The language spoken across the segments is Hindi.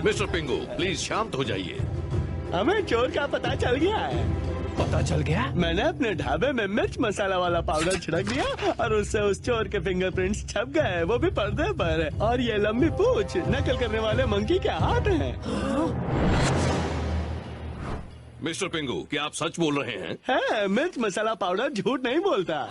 मिस्टर पिंगू, प्लीज शांत हो जाइए। हमें चोर का पता चल गया है। पता चल गया? मैंने अपने ढाबे में मिर्च मसाला वाला पाउडर छिड़क दिया और उससे उस चोर के फिंगरप्रिंट्स छप गए, वो भी पर्दे पर। और ये लंबी पूंछ नकल करने वाले मंकी के हाथ हैं। मिस्टर पिंगू, क्या आप सच बोल रहे हैं? है, मिर्च मसाला पाउडर झूठ नहीं बोलता।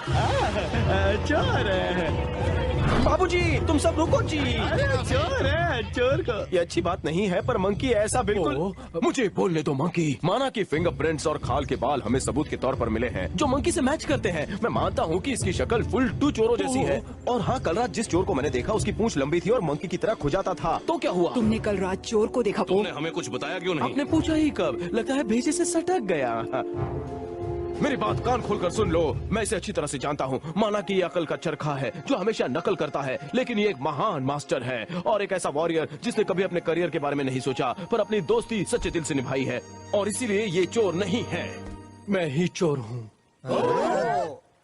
चोर है। बाबूजी, तुम सब रुको जी। अरे चोर है, चोर को। ये अच्छी बात नहीं है, पर मंकी ऐसा बिल्कुल। मुझे बोलने दो मंकी। माना कि फिंगरप्रिंट्स और खाल के बाल हमें सबूत के तौर पर मिले हैं जो मंकी से मैच करते हैं। मैं मानता हूँ कि इसकी शक्ल फुल टू चोरों जैसी है। और हाँ, कल रात जिस चोर को मैंने देखा उसकी पूंछ लंबी थी और मंकी की तरह खुजाता था। तो क्या हुआ? तुमने कल रात चोर को देखा? तुमने हमें कुछ बताया क्यों नहीं? आपने पूछा ही कब? लगता है भेजे से सटक गया। मेरी बात कान खोलकर सुन लो, मैं इसे अच्छी तरह से जानता हूँ। माना कि ये अकल का चरखा है जो हमेशा नकल करता है, लेकिन ये एक महान मास्टर है और एक ऐसा वॉरियर जिसने कभी अपने करियर के बारे में नहीं सोचा पर अपनी दोस्ती सच्चे दिल से निभाई है। और इसीलिए ये चोर नहीं है। मैं ही चोर हूँ।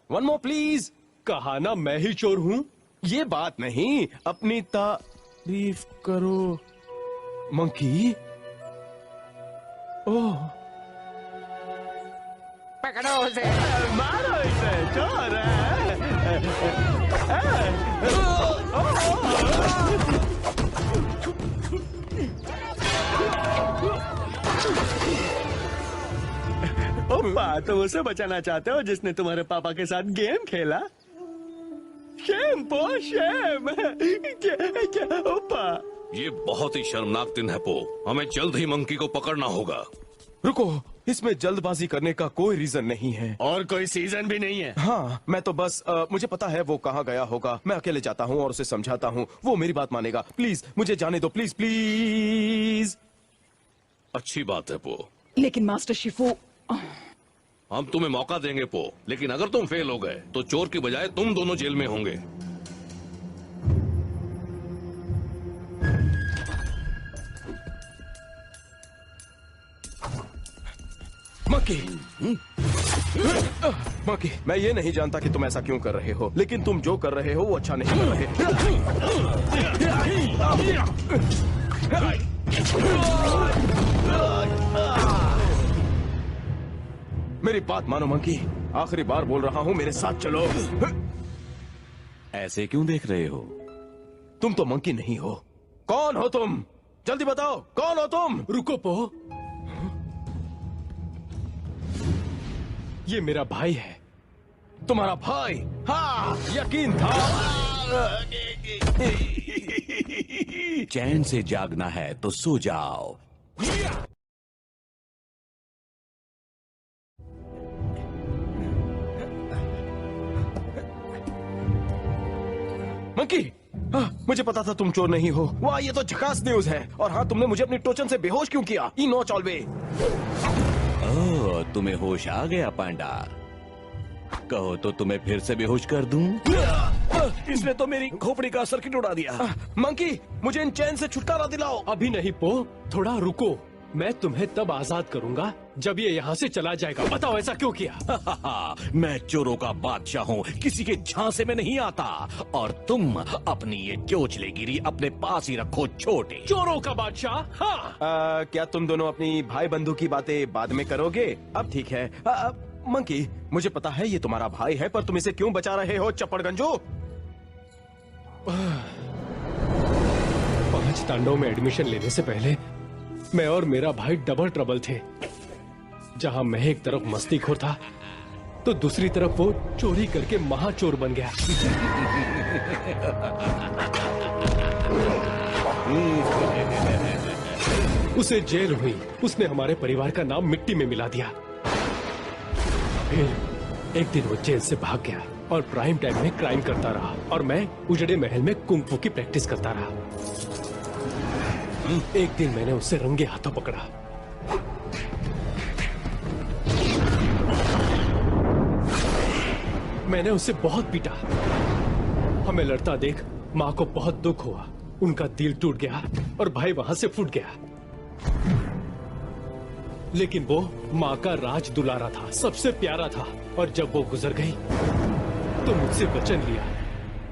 One more please. कहा ना मैं ही चोर हूँ। ये बात नहीं, अपनी तारीफ करो मंकी। ओह, पकड़ो उसे, मारो इसे, चोर है। ओप्पा, तुम उसे बचाना चाहते हो जिसने तुम्हारे पापा के साथ गेम खेला? शेम पो शेम। क्या ओप्पा? ये बहुत ही शर्मनाक दिन है पो। हमें जल्द ही मंकी को पकड़ना होगा। रुको, इसमें जल्दबाजी करने का कोई रीजन नहीं है और कोई सीजन भी नहीं है। हाँ, मैं तो बस मुझे पता है वो कहाँ गया होगा। मैं अकेले जाता हूँ और उसे समझाता हूँ, वो मेरी बात मानेगा। प्लीज मुझे जाने दो, प्लीज प्लीज। अच्छी बात है पो, लेकिन मास्टर शिफू, हम तुम्हें मौका देंगे पो, लेकिन अगर तुम फेल हो गए तो चोर की बजाय तुम दोनों जेल में होंगे। मकी, मकी, मैं ये नहीं जानता कि तुम ऐसा क्यों कर रहे हो, लेकिन तुम जो कर रहे हो वो अच्छा नहीं कर रहे। मेरी बात मानो मंकी, आखिरी बार बोल रहा हूँ, मेरे साथ चलो। ऐसे क्यों देख रहे हो? तुम तो मंकी नहीं हो। कौन हो तुम? जल्दी बताओ, कौन हो तुम? रुको पो, ये मेरा भाई है। तुम्हारा भाई? हाँ, यकीन था। चैन से जागना है तो सो जाओ। मंकी, मुझे पता था तुम चोर नहीं हो। वाह, ये तो झकास न्यूज है। और हाँ, तुमने मुझे अपनी टोचन से बेहोश क्यों किया? ई नो चॉलवे। ओह, तुम्हें होश आ गया पांडा। कहो तो तुम्हें फिर से बेहोश कर दूं? इसने तो मेरी खोपड़ी का सर्किट उड़ा दिया। मंकी, मुझे इन चैन से छुटकारा दिलाओ। अभी नहीं पो, थोड़ा रुको। मैं तुम्हें तब आजाद करूंगा जब ये यहाँ से चला जाएगा। बताओ ऐसा क्यों किया? मैं चोरों का बादशाह हूँ, किसी के झांसे में नहीं आता। और तुम अपनी ये चोचलेगिरी अपने पास ही रखो छोटे। चोरों का बादशाह? हाँ। क्या तुम दोनों अपनी भाई बंधु की बातें बाद में करोगे? अब ठीक है। मंकी, मुझे पता है ये तुम्हारा भाई है, पर तुम इसे क्यों बचा रहे हो चप्पड़गंजो? 5 तांडव में एडमिशन लेने से पहले मैं और मेरा भाई डबल ट्रबल थे। जहां मैं एक तरफ मस्तीखोर था तो दूसरी तरफ वो चोरी करके महाचोर बन गया। उसे जेल हुई, उसने हमारे परिवार का नाम मिट्टी में मिला दिया। फिर एक दिन वो जेल से भाग गया और प्राइम टाइम में क्राइम करता रहा और मैं उजड़े महल में कुंग फू की प्रैक्टिस करता रहा। एक दिन मैंने उसे रंगे हाथों पकड़ा। मैंने उसे बहुत पीटा। हमें लड़ता देख माँ को बहुत दुख हुआ। उनका दिल टूट गया और भाई वहां से फूट गया। लेकिन वो माँ का राज दुलारा था, सबसे प्यारा था। और जब वो गुजर गई तो मुझसे वचन लिया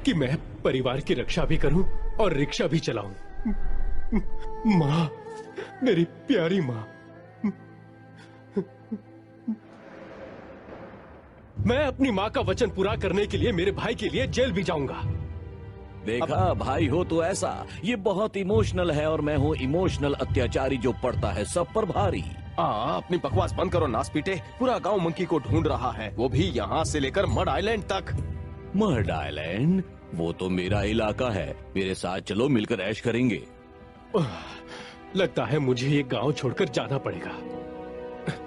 कि मैं परिवार की रक्षा भी करूं और रिक्शा भी चलाऊं। माँ मेरी प्यारी माँ। मैं अपनी माँ का वचन पूरा करने के लिए मेरे भाई के लिए जेल भी जाऊंगा। देखा भाई हो तो ऐसा, ये बहुत इमोशनल है और मैं हूँ इमोशनल अत्याचारी जो पड़ता है सब पर भारी। अपनी बकवास बंद करो नास पीटे। पूरा गांव मंकी को ढूंढ रहा है, वो भी यहाँ से लेकर मड आइलैंड तक। Mud island? वो तो मेरा इलाका है, मेरे साथ चलो, मिलकर ऐश करेंगे। लगता है मुझे ये गांव छोड़कर जाना पड़ेगा।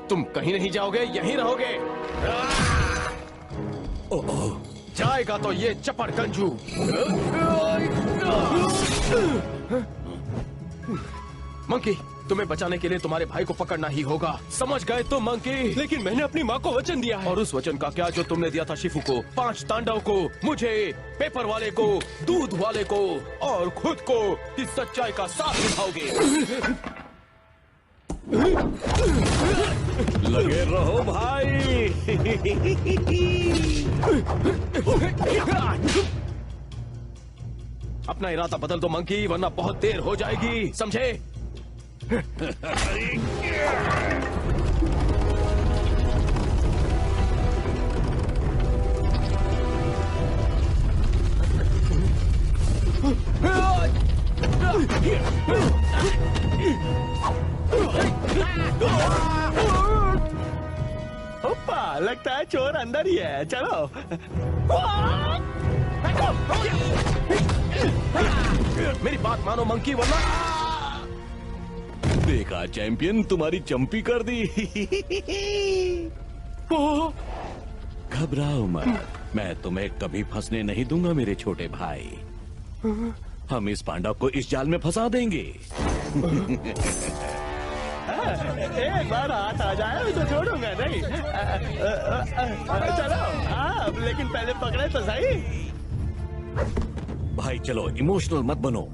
तुम कहीं नहीं जाओगे, यहीं रहोगे। जाएगा तो ये चपड़ गंजू। मंकी, तुम्हें बचाने के लिए तुम्हारे भाई को पकड़ना ही होगा, समझ गए तुम मंकी? लेकिन मैंने अपनी माँ को वचन दिया है। और उस वचन का क्या जो तुमने दिया था शिफू को, 5 तांडव को, मुझे, पेपर वाले को, दूध वाले को और खुद को, कि सच्चाई का साथ निभाओगे। लगे रहो भाई। अपना इरादा बदल दो मंकी, वरना बहुत देर हो जाएगी, समझे? ओप्पा, लगता है चोर अंदर ही है, चलो। मेरी बात मानो मंकी, वरना देखा चैंपियन, तुम्हारी चंपी कर दी। घबराओ मत, मैं तुम्हें कभी फंसने नहीं दूंगा मेरे छोटे भाई। हम इस पांडव को इस जाल में फंसा देंगे। एक बार हाथ आ जाए तो छोड़ूंगा नहीं। चलो, लेकिन पहले पकड़े तो सही। भाई चलो, इमोशनल मत बनो।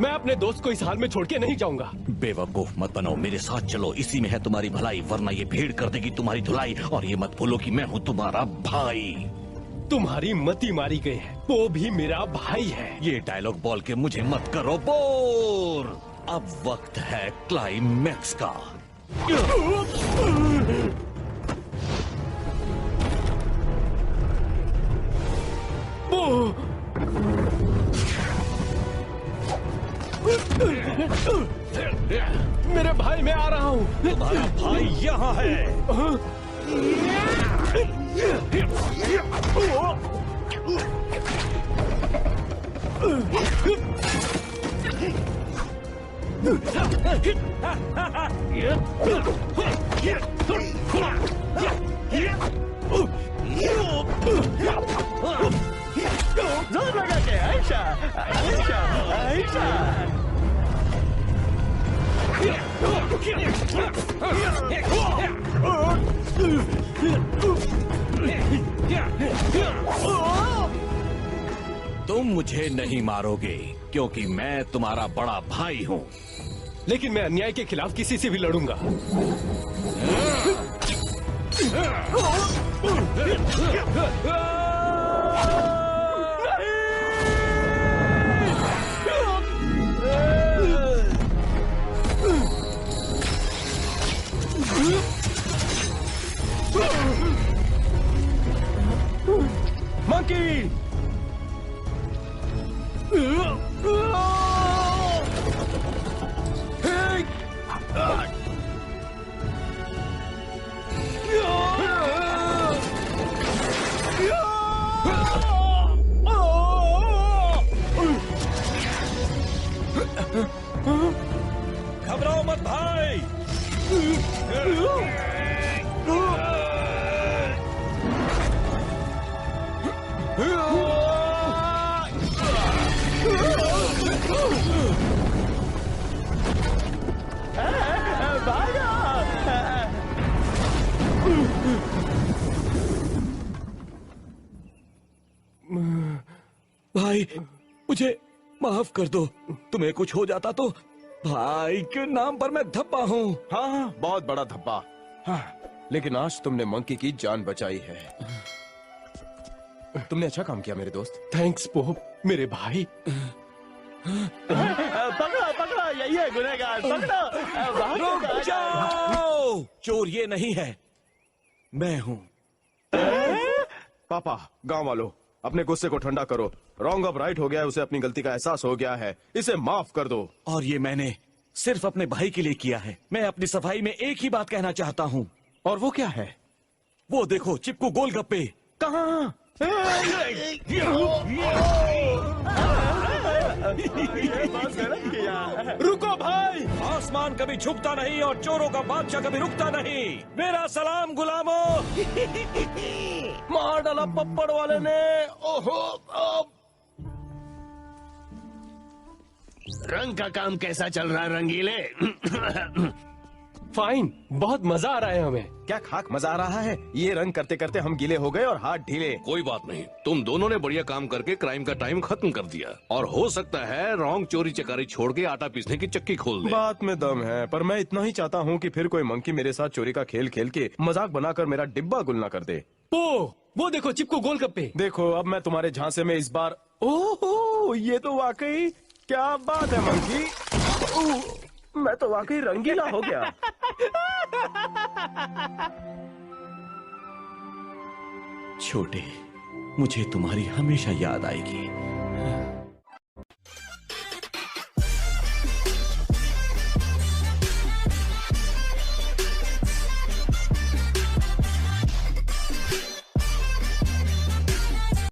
मैं अपने दोस्त को इस हाल में छोड़ के नहीं जाऊंगा। बेवकूफ मत बनो, मेरे साथ चलो, इसी में है तुम्हारी भलाई, वरना ये भीड़ कर देगी तुम्हारी धुलाई। और ये मत भूलो कि मैं हूँ तुम्हारा भाई। तुम्हारी मती मारी गई है, वो भी मेरा भाई है। ये डायलॉग बोल के मुझे मत करो बोर। अब वक्त है क्लाइमैक्स का। मेरे भाई, मैं आ रहा हूँ। तुम्हारा भाई यहाँ है। जोर लगा के, आयशा, आयशा, आयशा। तुम मुझे नहीं मारोगे क्योंकि मैं तुम्हारा बड़ा भाई हूँ। लेकिन मैं अन्याय के खिलाफ किसी से भी लड़ूंगा। मंकी! घबराओ मत भाई। भाई मुझे माफ कर दो, तुम्हें कुछ हो जाता तो भाई के नाम पर मैं धब्बा हूँ। हाँ, बहुत बड़ा धब्बा। हाँ, लेकिन आज तुमने मंकी की जान बचाई है। तुमने अच्छा काम किया मेरे दोस्त। थैंक्स पोप मेरे भाई। पकड़ो पकड़ो, यही है गुनहगार, पकड़ो। वहाँ से रुक कहाँ जाओ, चोर ये नहीं है, मैं हूँ। पापा, गांव वालों, अपने गुस्से को ठंडा करो। रॉन्ग अब राइट हो गया है, उसे अपनी गलती का एहसास हो गया है, इसे माफ कर दो। और ये मैंने सिर्फ अपने भाई के लिए किया है। मैं अपनी सफाई में एक ही बात कहना चाहता हूँ। और वो क्या है? वो देखो, चिपकू गोलगप्पे। कहाँ? ये बहुत गलत किया। रुको भाई, आसमान कभी झुकता नहीं और चोरों का बादशाह कभी रुकता नहीं। मेरा सलाम गुलामों। मार डाला पप्पड़ वाले ने। ओहो, रंग का काम कैसा चल रहा है रंगीले? फाइन, बहुत मजा आ रहा है हमें। क्या खाक मजा आ रहा है? ये रंग करते करते हम गीले हो गए और हाथ ढीले। कोई बात नहीं, तुम दोनों ने बढ़िया काम करके क्राइम का टाइम खत्म कर दिया। और हो सकता है रॉन्ग चोरी चकारी छोड़ के आटा पीसने की चक्की खोल दे। बात में दम है, पर मैं इतना ही चाहता हूँ कि फिर कोई मंकी मेरे साथ चोरी का खेल खेल के मजाक बनाकर मेरा डिब्बा गुल ना कर दे। वो देखो चिपको गोलगप्पे। देखो, अब मैं तुम्हारे झांसे में इस बार। ओहो, ये तो वाकई क्या बात है मंकी। मैं तो वाकई रंगीला हो गया। छोटे, मुझे तुम्हारी हमेशा याद आएगी।